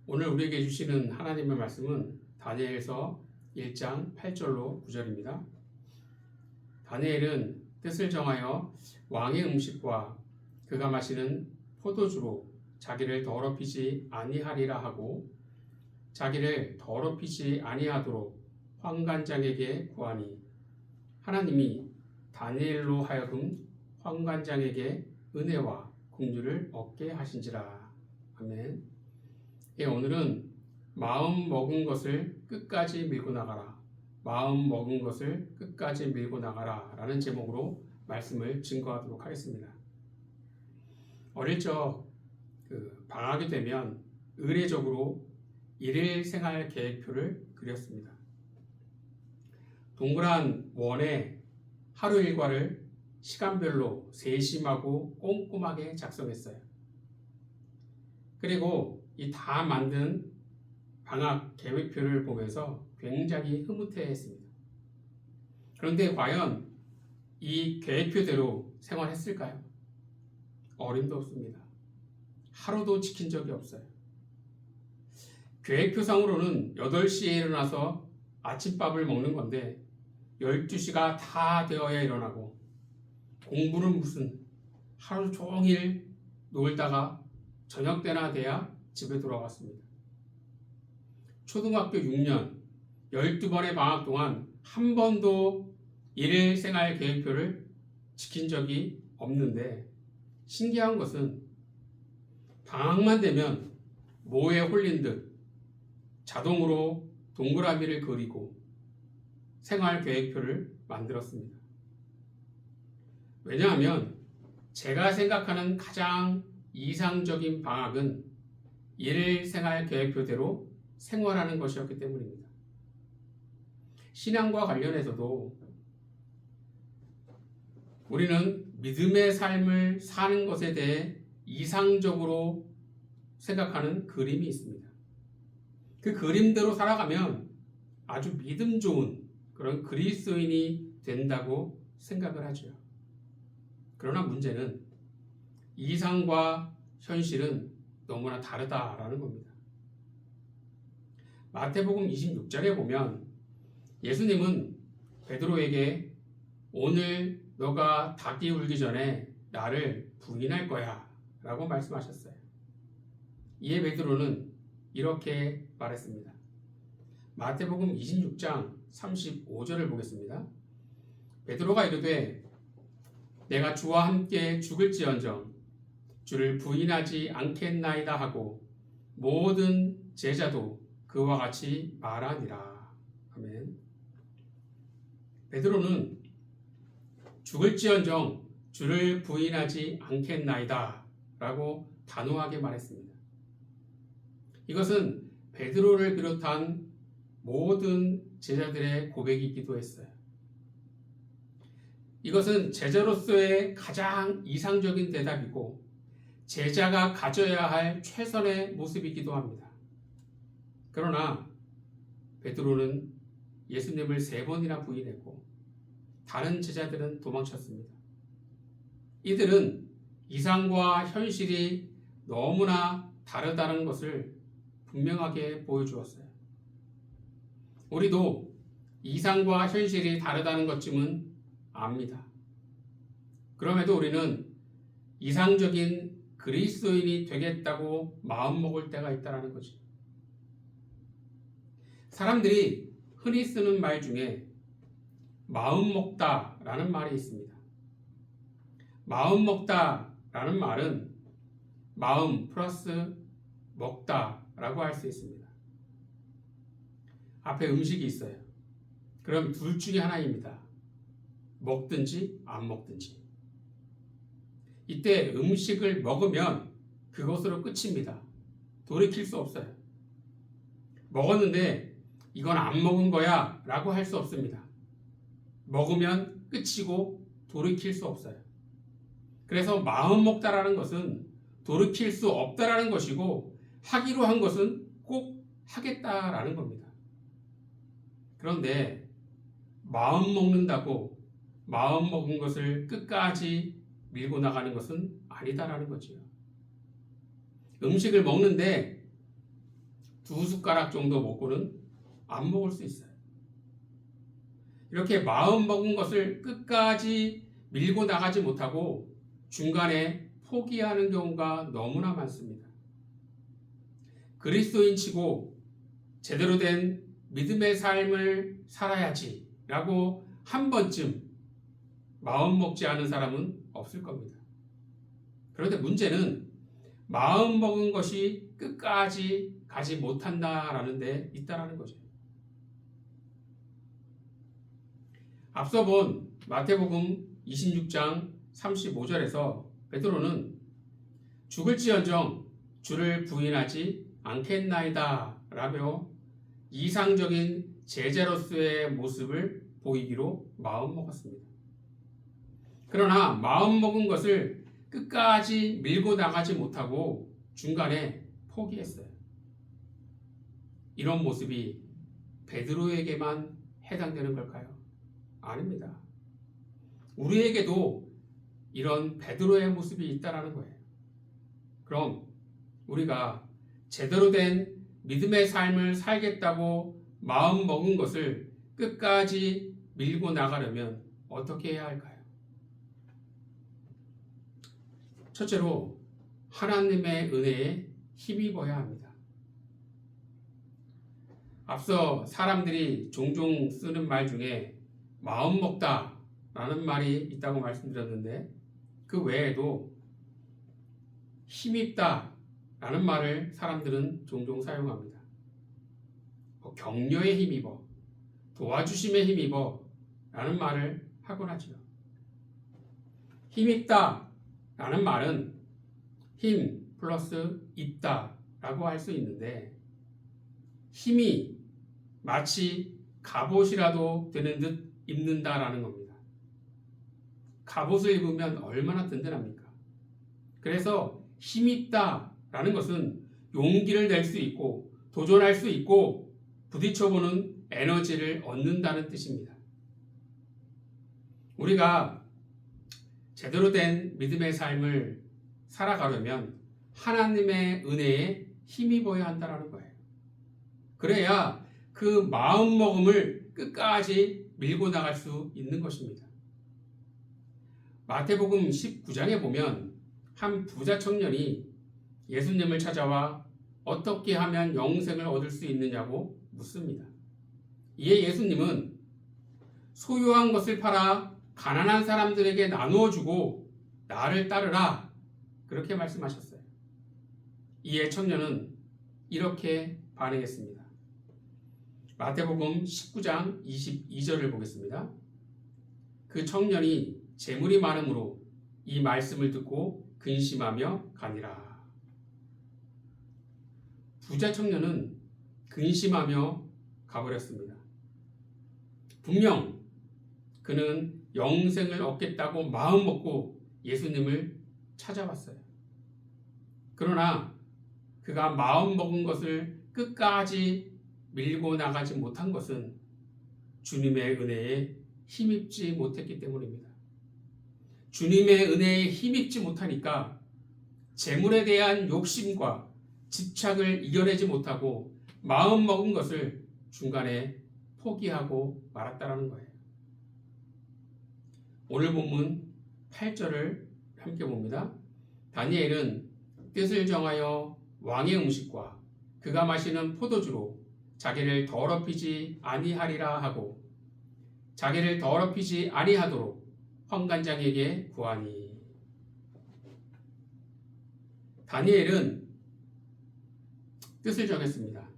오늘 우리에게 주시는 하나님의 말씀은 다니엘서 1장 8절로 9절입니다. 다니엘은 뜻을 정하여 왕의 음식과 그가 마시는 포도주로 자기를 더럽히지 아니하리라 하고 자기를 더럽히지 아니하도록 환관장에게 구하니 하나님이 다니엘로 하여금 환관장에게 은혜와 긍휼을 얻게 하신지라. 아멘. 오늘은 마음 먹은 것을 끝까지 밀고 나가라. 마음 먹은 것을 끝까지 밀고 나가라 라는 제목으로 말씀을 증거하도록 하겠습니다. 어릴 적 방학이 되면 의례적으로 일일 생활 계획표를 그렸습니다. 동그란 원에 하루 일과를 시간별로 세심하고 꼼꼼하게 작성했어요. 그리고 이 다 만든 방학 계획표를 보면서 굉장히 흐뭇해했습니다. 그런데 과연 이 계획표대로 생활했을까요? 어림도 없습니다. 하루도 지킨 적이 없어요. 계획표상으로는 8시에 일어나서 아침밥을 먹는 건데 12시가 다 되어야 일어나고 공부는 무슨 하루 종일 놀다가 저녁 때나 돼야 집에 돌아왔습니다. 초등학교 6년 12번의 방학 동안 한 번도 일일 생활 계획표를 지킨 적이 없는데 신기한 것은 방학만 되면 모에 홀린 듯 자동으로 동그라미를 그리고 생활 계획표를 만들었습니다. 왜냐하면 제가 생각하는 가장 이상적인 방학은 일일 생활 계획표대로 생활하는 것이었기 때문입니다. 신앙과 관련해서도 우리는 믿음의 삶을 사는 것에 대해 이상적으로 생각하는 그림이 있습니다. 그 그림대로 살아가면 아주 믿음 좋은 그런 그리스도인이 된다고 생각을 하죠. 그러나 문제는 이상과 현실은 너무나 다르다라는 겁니다. 마태복음 26절에 보면 예수님은 베드로에게 오늘 너가 닭이 울기 전에 나를 부인할 거야 라고 말씀하셨어요. 이에 베드로는 이렇게 말했습니다. 마태복음 26장 35절을 보겠습니다. 베드로가 이르되 내가 주와 함께 죽을지언정 주를 부인하지 않겠나이다 하고 모든 제자도 그와 같이 말하니라. 아멘. 베드로는 죽을지언정 주를 부인하지 않겠나이다 라고 단호하게 말했습니다. 이것은 베드로를 비롯한 모든 제자들의 고백이기도 했어요. 이것은 제자로서의 가장 이상적인 대답이고 제자가 가져야 할 최선의 모습이기도 합니다. 그러나 베드로는 예수님을 3번이나 부인했고 다른 제자들은 도망쳤습니다. 이들은 이상과 현실이 너무나 다르다는 것을 분명하게 보여주었어요. 우리도 이상과 현실이 다르다는 것쯤은 압니다. 그럼에도 우리는 이상적인 그리스도인이 되겠다고 마음먹을 때가 있다는 거죠. 사람들이 흔히 쓰는 말 중에 마음 먹다라는 말이 있습니다. 마음 먹다라는 말은 마음 플러스 먹다라고 할 수 있습니다. 앞에 음식이 있어요. 그럼 둘 중에 하나입니다. 먹든지 안 먹든지. 이때 음식을 먹으면 그것으로 끝입니다. 돌이킬 수 없어요. 먹었는데 이건 안 먹은 거야 라고 할 수 없습니다. 먹으면 끝이고 돌이킬 수 없어요. 그래서 마음 먹다라는 것은 돌이킬 수 없다라는 것이고 하기로 한 것은 꼭 하겠다라는 겁니다. 그런데 마음 먹는다고 마음 먹은 것을 끝까지 밀고 나가는 것은 아니다라는 거지요. 음식을 먹는데 2숟가락 정도 먹고는 안 먹을 수 있어요. 이렇게 마음 먹은 것을 끝까지 밀고 나가지 못하고 중간에 포기하는 경우가 너무나 많습니다. 그리스도인치고 제대로 된 믿음의 삶을 살아야지 라고 한 번쯤 마음 먹지 않은 사람은 없을 겁니다. 그런데 문제는 마음 먹은 것이 끝까지 가지 못한다라는 데 있다라는 거죠. 앞서 본 마태복음 26장 35절에서 베드로는 죽을지언정 주를 부인하지 않겠나이다 라며 이상적인 제자로서의 모습을 보이기로 마음먹었습니다. 그러나 마음먹은 것을 끝까지 밀고 나가지 못하고 중간에 포기했어요. 이런 모습이 베드로에게만 해당되는 걸까요? 아닙니다. 우리에게도 이런 베드로의 모습이 있다라는 거예요. 그럼 우리가 제대로 된 믿음의 삶을 살겠다고 마음 먹은 것을 끝까지 밀고 나가려면 어떻게 해야 할까요? 첫째로 하나님의 은혜에 힘입어야 합니다. 앞서 사람들이 종종 쓰는 말 중에 마음 먹다 라는 말이 있다고 말씀드렸는데 그 외에도 힘입다 라는 말을 사람들은 종종 사용합니다. 격려에 힘입어, 도와주심에 힘입어 라는 말을 하곤 하죠. 힘입다 라는 말은 힘 플러스 입다 라고 할 수 있는데 힘이 마치 갑옷이라도 되는 듯 입는다라는 겁니다. 갑옷을 입으면 얼마나 든든합니까? 그래서 힘있다라는 것은 용기를 낼 수 있고 도전할 수 있고 부딪혀보는 에너지를 얻는다는 뜻입니다. 우리가 제대로 된 믿음의 삶을 살아가려면 하나님의 은혜에 힘입어야 한다는 거예요. 그래야 그 마음먹음을 끝까지 밀고 나갈 수 있는 것입니다. 마태복음 19장에 보면 한 부자 청년이 예수님을 찾아와 어떻게 하면 영생을 얻을 수 있느냐고 묻습니다. 이에 예수님은 소유한 것을 팔아 가난한 사람들에게 나누어 주고 나를 따르라 그렇게 말씀하셨어요. 이에 청년은 이렇게 반응했습니다. 마태복음 19장 22절을 보겠습니다. 그 청년이 재물이 많음으로 이 말씀을 듣고 근심하며 가니라. 부자 청년은 근심하며 가버렸습니다. 분명 그는 영생을 얻겠다고 마음먹고 예수님을 찾아왔어요. 그러나 그가 마음먹은 것을 끝까지 밀고 나가지 못한 것은 주님의 은혜에 힘입지 못했기 때문입니다. 주님의 은혜에 힘입지 못하니까 재물에 대한 욕심과 집착을 이겨내지 못하고 마음먹은 것을 중간에 포기하고 말았다는 거예요. 오늘 본문 8절을 함께 봅니다. 다니엘은 뜻을 정하여 왕의 음식과 그가 마시는 포도주로 자기를 더럽히지 아니하리라 하고 자기를 더럽히지 아니하도록 환관장에게 구하니. 다니엘은 뜻을 정했습니다.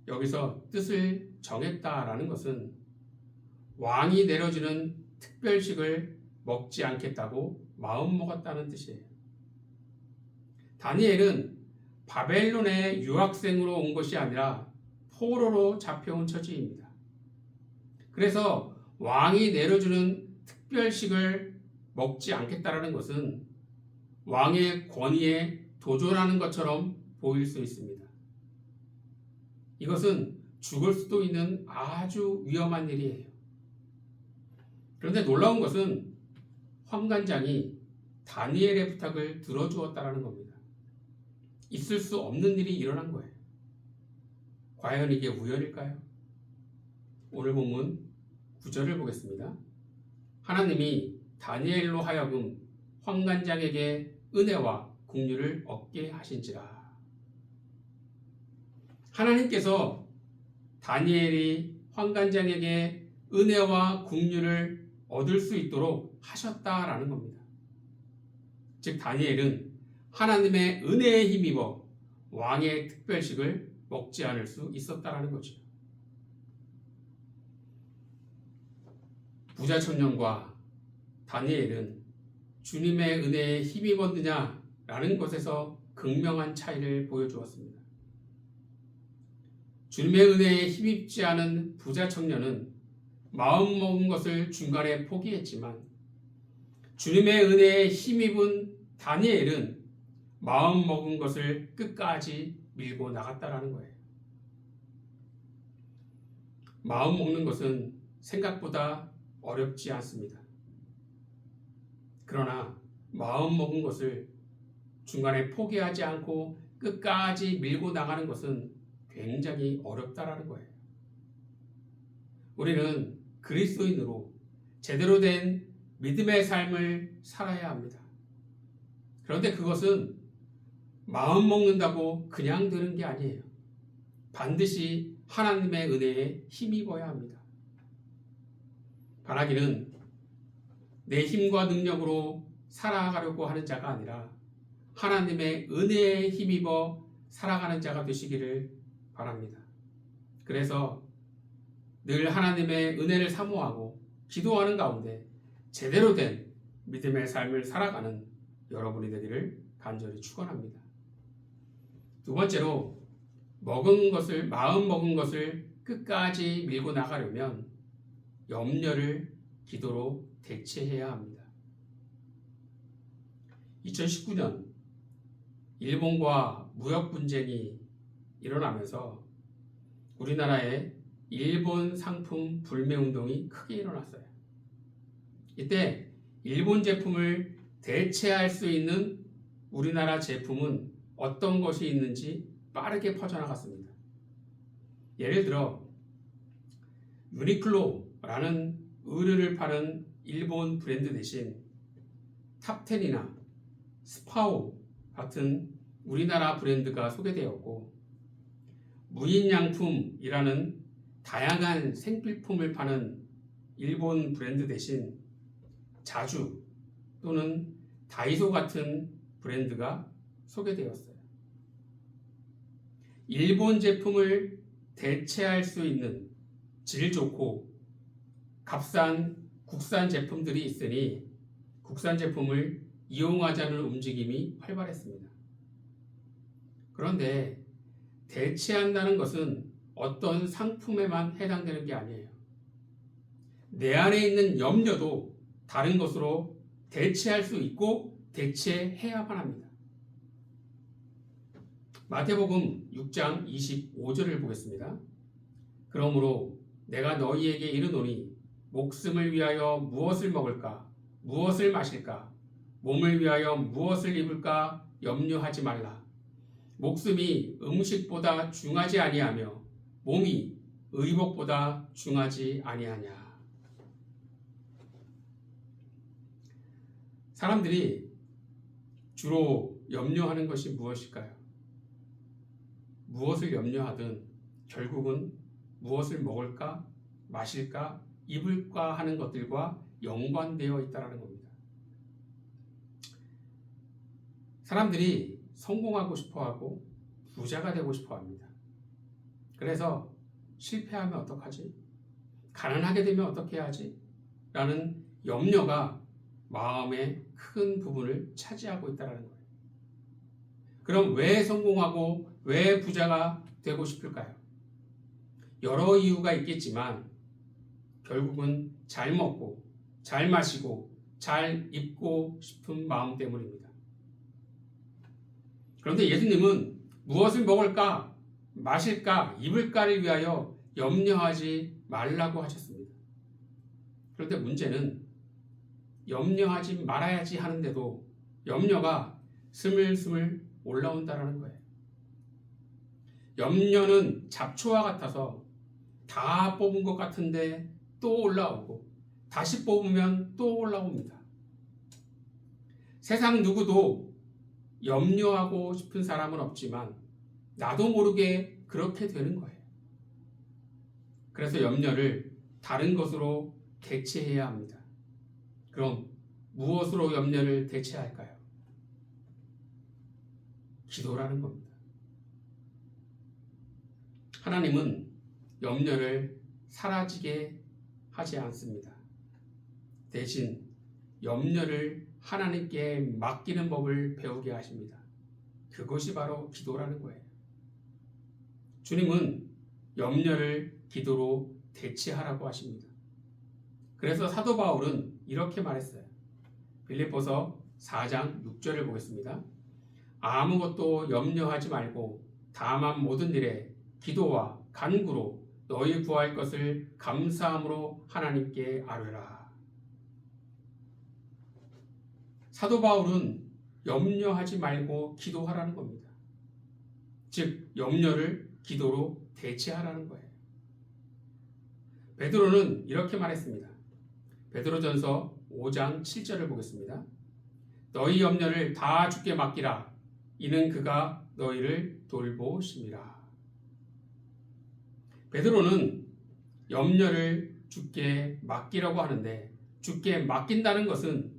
여기서 뜻을 정했다라는 것은 왕이 내려주는 특별식을 먹지 않겠다고 마음먹었다는 뜻이에요. 다니엘은 바벨론의 유학생으로 온 것이 아니라 포로로 잡혀온 처지입니다. 그래서 왕이 내려주는 특별식을 먹지 않겠다라는 것은 왕의 권위에 도전하는 것처럼 보일 수 있습니다. 이것은 죽을 수도 있는 아주 위험한 일이에요. 그런데 놀라운 것은 환관장이 다니엘의 부탁을 들어주었다는 겁니다. 있을 수 없는 일이 일어난 거예요. 과연 이게 우연일까요? 오늘 본문 9절을 보겠습니다. 하나님이 다니엘로 하여금 환관장에게 은혜와 긍휼을 얻게 하신지라. 하나님께서 다니엘이 환관장에게 은혜와 긍휼을 얻을 수 있도록 하셨다라는 겁니다. 즉 다니엘은 하나님의 은혜에 힘입어 왕의 특별식을 먹지 않을 수 있었다라는 거죠. 부자 청년과 다니엘은 주님의 은혜에 힘입었느냐라는 것에서 극명한 차이를 보여주었습니다. 주님의 은혜에 힘입지 않은 부자 청년은 마음먹은 것을 중간에 포기했지만 주님의 은혜에 힘입은 다니엘은 마음먹은 것을 끝까지 밀고 나갔다라는 거예요. 마음먹는 것은 생각보다 어렵지 않습니다. 그러나 마음먹은 것을 중간에 포기하지 않고 끝까지 밀고 나가는 것은 굉장히 어렵다라는 거예요. 우리는 그리스도인으로 제대로 된 믿음의 삶을 살아야 합니다. 그런데 그것은 마음 먹는다고 그냥 되는 게 아니에요. 반드시 하나님의 은혜에 힘입어야 합니다. 바라기는 내 힘과 능력으로 살아가려고 하는 자가 아니라 하나님의 은혜에 힘입어 살아가는 자가 되시기를 바랍니다. 그래서 늘 하나님의 은혜를 사모하고 기도하는 가운데 제대로 된 믿음의 삶을 살아가는 여러분이 되기를 간절히 축원합니다. 두 번째로 마음 먹은 것을 끝까지 밀고 나가려면 염려를 기도로 대체해야 합니다. 2019년 일본과 무역 분쟁이 일어나면서 우리나라에 일본 상품 불매 운동이 크게 일어났어요. 이때 일본 제품을 대체할 수 있는 우리나라 제품은 어떤 것이 있는지 빠르게 퍼져나갔습니다. 예를 들어 유니클로라는 의류를 파는 일본 브랜드 대신 탑텐이나 스파오 같은 우리나라 브랜드가 소개되었고, 무인양품이라는 다양한 생필품을 파는 일본 브랜드 대신 자주 또는 다이소 같은 브랜드가 소개되었어요. 일본 제품을 대체할 수 있는 질 좋고 값싼 국산 제품들이 있으니 국산 제품을 이용하자는 움직임이 활발했습니다. 그런데 대체한다는 것은 어떤 상품에만 해당되는 게 아니에요. 내 안에 있는 염려도 다른 것으로 대체할 수 있고 대체해야만 합니다. 마태복음 6장 25절을 보겠습니다. 그러므로 내가 너희에게 이르노니 목숨을 위하여 무엇을 먹을까, 무엇을 마실까, 몸을 위하여 무엇을 입을까 염려하지 말라. 목숨이 음식보다 중하지 아니하며 몸이 의복보다 중하지 아니하냐. 사람들이 주로 염려하는 것이 무엇일까요? 무엇을 염려하든 결국은 무엇을 먹을까, 마실까, 입을까 하는 것들과 연관되어 있다는 겁니다. 사람들이 성공하고 싶어하고 부자가 되고 싶어합니다. 그래서 실패하면 어떡하지? 가난하게 되면 어떻게 하지? 라는 염려가 마음의 큰 부분을 차지하고 있다는 거예요. 그럼 왜 성공하고 왜 부자가 되고 싶을까요? 여러 이유가 있겠지만 결국은 잘 먹고 잘 마시고 잘 입고 싶은 마음 때문입니다. 그런데 예수님은 무엇을 먹을까, 마실까, 입을까를 위하여 염려하지 말라고 하셨습니다. 그런데 문제는 염려하지 말아야지 하는데도 염려가 스물스물 올라온다는 거예요. 염려는 잡초와 같아서 다 뽑은 것 같은데 또 올라오고 다시 뽑으면 또 올라옵니다. 세상 누구도 염려하고 싶은 사람은 없지만 나도 모르게 그렇게 되는 거예요. 그래서 염려를 다른 것으로 대체해야 합니다. 그럼 무엇으로 염려를 대체할까요? 기도라는 겁니다. 하나님은 염려를 사라지게 하지 않습니다. 대신 염려를 하나님께 맡기는 법을 배우게 하십니다. 그것이 바로 기도라는 거예요. 주님은 염려를 기도로 대체하라고 하십니다. 그래서 사도 바울은 이렇게 말했어요. 빌립보서 4장 6절을 보겠습니다. 아무것도 염려하지 말고 다만 모든 일에 기도와 간구로 너희 구할 것을 감사함으로 하나님께 아뢰라. 사도 바울은 염려하지 말고 기도하라는 겁니다. 즉 염려를 기도로 대체하라는 거예요. 베드로는 이렇게 말했습니다. 베드로전서 5장 7절을 보겠습니다. 너희 염려를 다 주께 맡기라. 이는 그가 너희를 돌보심이라. 베드로는 염려를 주께 맡기라고 하는데 주께 맡긴다는 것은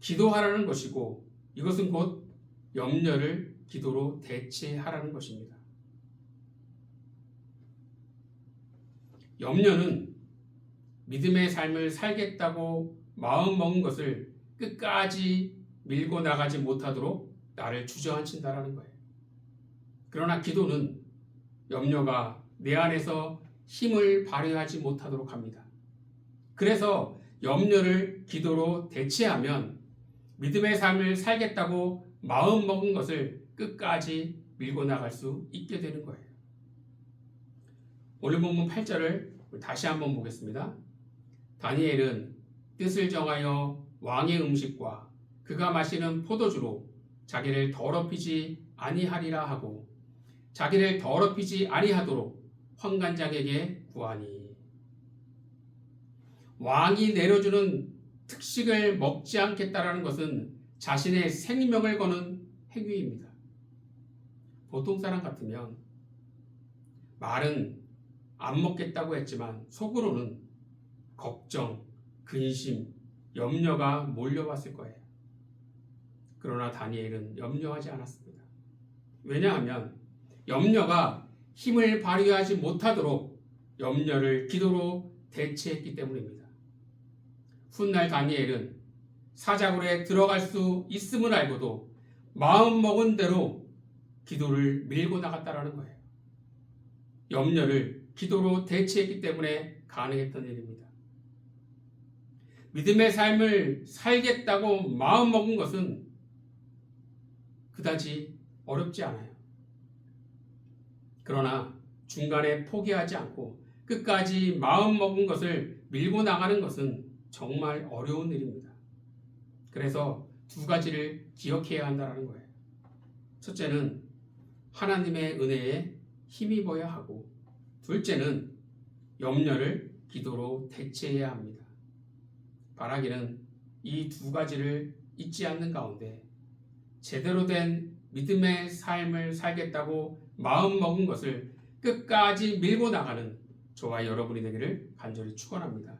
기도하라는 것이고 이것은 곧 염려를 기도로 대체하라는 것입니다. 염려는 믿음의 삶을 살겠다고 마음먹은 것을 끝까지 밀고 나가지 못하도록 나를 주저앉힌다라는 거예요. 그러나 기도는 염려가 내 안에서 힘을 발휘하지 못하도록 합니다. 그래서 염려를 기도로 대체하면 믿음의 삶을 살겠다고 마음먹은 것을 끝까지 밀고 나갈 수 있게 되는 거예요. 오늘 본문 8절을 다시 한번 보겠습니다. 다니엘은 뜻을 정하여 왕의 음식과 그가 마시는 포도주로 자기를 더럽히지 아니하리라 하고 자기를 더럽히지 아니하도록 환관장에게 구하니. 왕이 내려주는 특식을 먹지 않겠다라는 것은 자신의 생명을 거는 행위입니다. 보통 사람 같으면 말은 안 먹겠다고 했지만 속으로는 걱정, 근심, 염려가 몰려왔을 거예요. 그러나 다니엘은 염려하지 않았습니다. 왜냐하면 염려가 힘을 발휘하지 못하도록 염려를 기도로 대체했기 때문입니다. 훗날 다니엘은 사자굴에 들어갈 수 있음을 알고도 마음먹은 대로 기도를 밀고 나갔다라는 거예요. 염려를 기도로 대체했기 때문에 가능했던 일입니다. 믿음의 삶을 살겠다고 마음먹은 것은 그다지 어렵지 않아요. 그러나 중간에 포기하지 않고 끝까지 마음먹은 것을 밀고 나가는 것은 정말 어려운 일입니다. 그래서 두 가지를 기억해야 한다는 거예요. 첫째는 하나님의 은혜에 힘입어야 하고 둘째는 염려를 기도로 대체해야 합니다. 바라기는 이 두 가지를 잊지 않는 가운데 제대로 된 믿음의 삶을 살겠다고 마음먹은 것을 끝까지 밀고 나가는 저와 여러분이 되기를 간절히 축원합니다.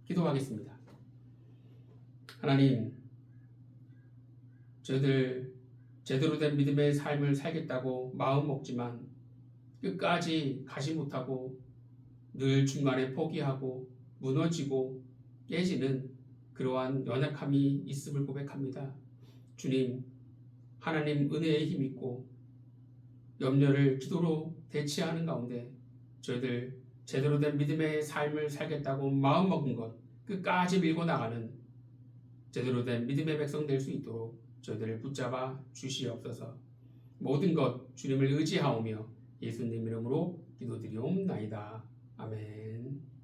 기도하겠습니다. 하나님, 저희들 제대로 된 믿음의 삶을 살겠다고 마음먹지만 끝까지 가지 못하고 늘 중간에 포기하고 무너지고 깨지는 그러한 연약함이 있음을 고백합니다. 주님, 하나님 은혜에 힘입고 염려를 기도로 대체하는 가운데 저희들 제대로 된 믿음의 삶을 살겠다고 마음먹은 것 끝까지 밀고 나가는 제대로 된 믿음의 백성 될 수 있도록 저희들을 붙잡아 주시옵소서. 모든 것 주님을 의지하오며 예수님 이름으로 기도드리옵나이다. 아멘.